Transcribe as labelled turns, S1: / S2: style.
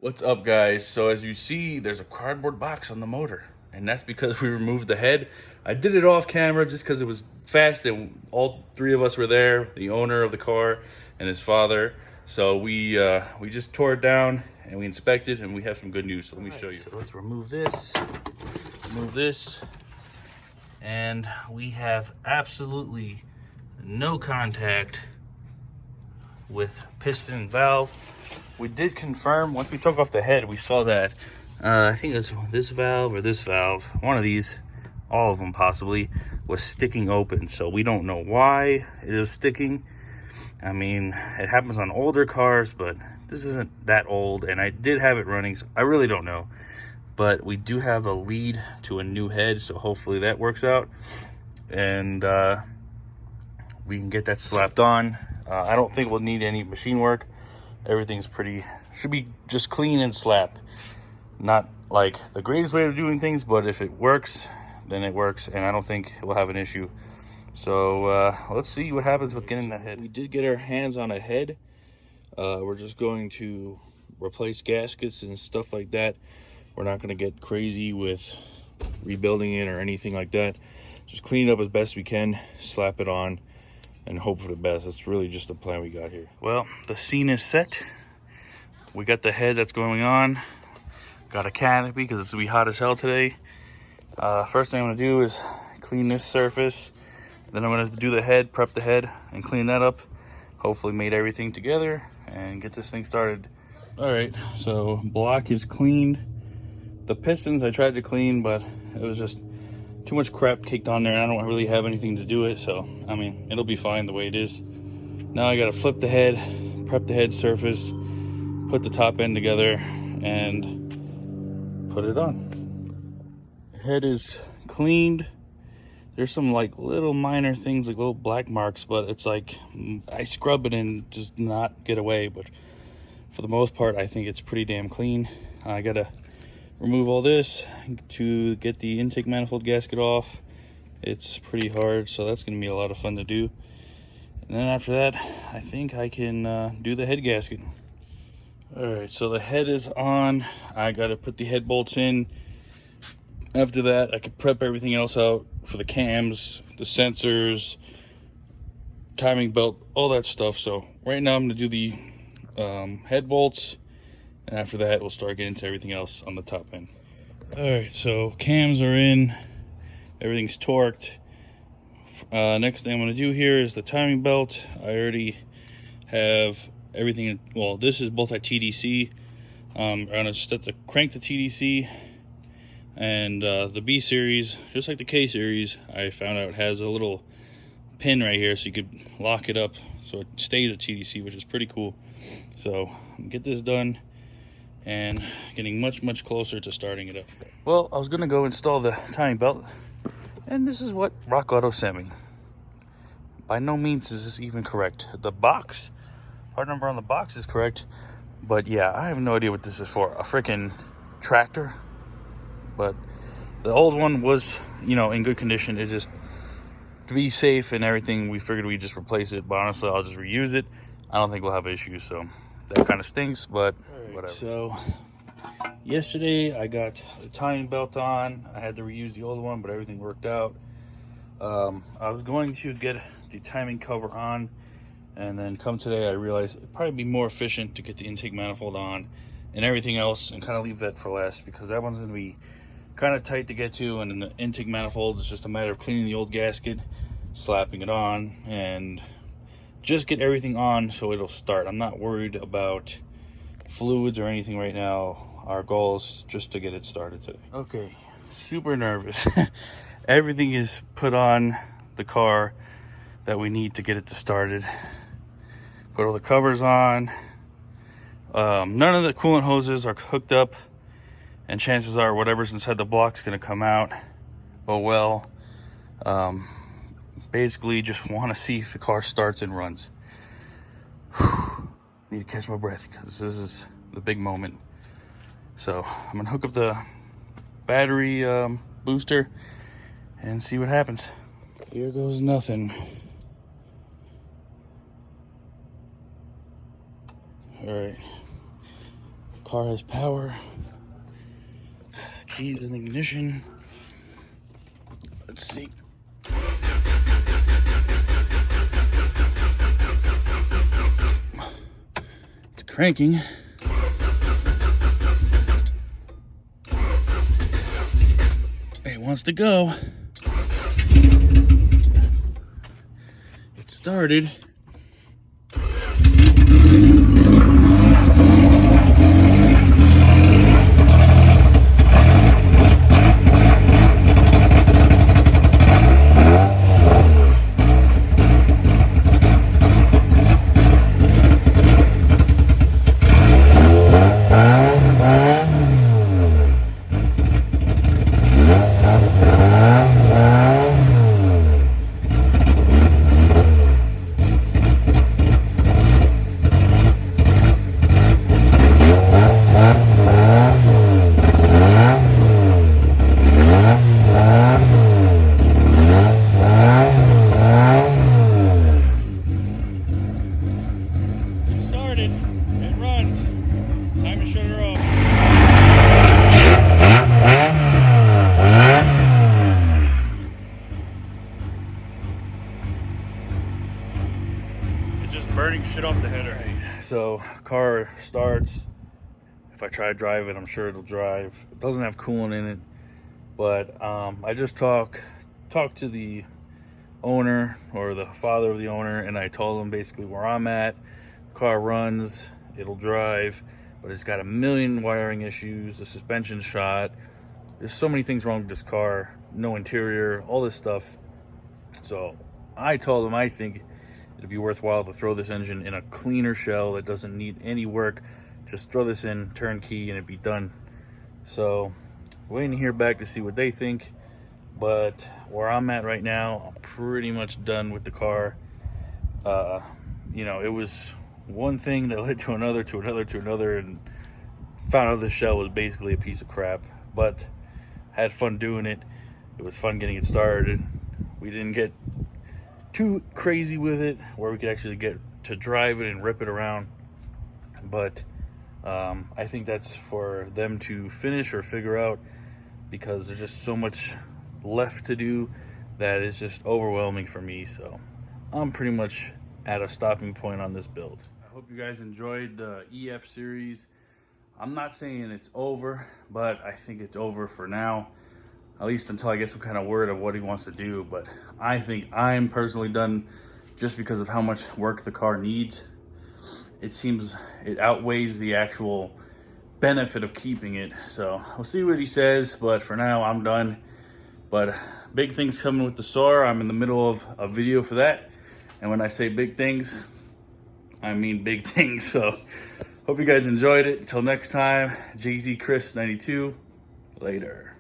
S1: What's up, guys? So as you see, there's a cardboard box on the motor, and that's because we removed the head. I did it off camera just because it was fast and all three of us were there, the owner of the car and his father. So we just tore it down and we inspected, and we have some good news. So let me show you. So let's remove this, and we have absolutely no contact with piston and valve. We did confirm once we took off the head, we saw that I think it's this valve or this valve, one of these, all of them possibly, was sticking open. So we don't know why it was sticking. I mean, it happens on older cars, but this isn't that old, and I did have it running, so I really don't know. But we do have a lead to a new head, so hopefully that works out, and we can get that slapped on. I don't think we'll need any machine work. Everything's should be just clean and slap. Not like the greatest way of doing things, but if it works, then it works, and I don't think we'll have an issue. So let's see what happens with getting that head. We did get our hands on a head. We're just going to replace gaskets and stuff like that. We're not going to get crazy with rebuilding it or anything like that. Just clean it up as best we can, slap it on, and hope for the best. That's really just the plan we got here. Well, the scene is set. We got the head that's going on. Got a canopy because it's gonna be hot as hell today. First thing I'm gonna do is clean this surface. Then I'm gonna do the head, prep the head, and clean that up. Hopefully made everything together and get this thing started. All right, so block is cleaned. The pistons I tried to clean, but it was just too much crap caked on there, and I don't really have anything to do it, so I mean, it'll be fine the way it is. Now I gotta flip the head, prep the head surface, put the top end together, and put it on. Head is cleaned. There's some like little minor things, like little black marks, but it's like I scrub it and just not get away, but for the most part I think it's pretty damn clean. I gotta remove all this to get the intake manifold gasket off. It's pretty hard, so that's going to be a lot of fun to do. And then after that, I think I can do the head gasket. All right, so the head is on. I got to put the head bolts in. After that, I can prep everything else out for the cams, the sensors, timing belt, all that stuff. So right now I'm going to do the head bolts, and after that we'll start getting to everything else on the top end. All right, so cams are in, everything's torqued. Next thing I'm going to do here is the timing belt. I already have everything. Well, this is both at TDC. I'm going to set the crank to TDC, and the B series, just like the K series, I found out has a little pin right here so you could lock it up so it stays at TDC, which is pretty cool. So get this done and getting much closer to starting it up. Well, I was gonna go install the timing belt, and this is what Rock Auto sent me. By no means is this even correct. The box, part number on the box is correct, but yeah, I have no idea what this is for. A freaking tractor. But the old one was, you know, in good condition. It just, to be safe and everything, we figured we'd just replace it, but honestly I'll just reuse it. I don't think we'll have issues, so that kind of stinks, but whatever. So yesterday I got the timing belt on. I had to reuse the old one, but everything worked out. I was going to get the timing cover on, and then come today I realized it'd probably be more efficient to get the intake manifold on and everything else and kind of leave that for last, because that one's going to be kind of tight to get to, and then the intake manifold is just a matter of cleaning the old gasket, slapping it on, and just get everything on so it'll start. I'm not worried about fluids or anything right now. Our goal is just to get it started today. Okay, super nervous. Everything is put on the car that we need to get it started. Put all the covers on. None of the coolant hoses are hooked up, and chances are whatever's inside the block's gonna come out. Oh well. Basically just want to see if the car starts and runs. Need to catch my breath because this is the big moment. So I'm gonna hook up the battery booster and see what happens. Here goes nothing. All right, Car has power. Keys in the ignition. Let's see. It's cranking. It wants to go. It started. It runs. Time to shut her off. It's just burning shit off the header. Right. So car starts. If I try to drive it, I'm sure it'll drive. It doesn't have coolant in it, but I just talked to the owner or the father of the owner, and I told him basically where I'm at. The car runs, it'll drive, but it's got a million wiring issues. The suspension's shot. There's so many things wrong with this car. No interior, all this stuff. So I told him I think it'd be worthwhile to throw this engine in a cleaner shell that doesn't need any work. Just throw this in turnkey and it'd be done. So waiting to hear back to see what they think. But where I'm at right now, I'm pretty much done with the car. You know, it was one thing that led to another, and found out the shell was basically a piece of crap. But had fun doing it. It was fun getting it started. We didn't get too crazy with it, where we could actually get to drive it and rip it around. But I think that's for them to finish or figure out, because there's just so much left to do that is just overwhelming for me. So I'm pretty much at a stopping point on this build. I hope you guys enjoyed the EF series. I'm not saying it's over, but I think it's over for now, at least until I get some kind of word of what he wants to do. But I think I'm personally done, just because of how much work the car needs. It seems it outweighs the actual benefit of keeping it. So we'll see what he says, but for now I'm done. But big things coming with the SAR. I'm in the middle of a video for that. And when I say big things, I mean big things. So hope you guys enjoyed it. Until next time, JZ Chris 92. Later.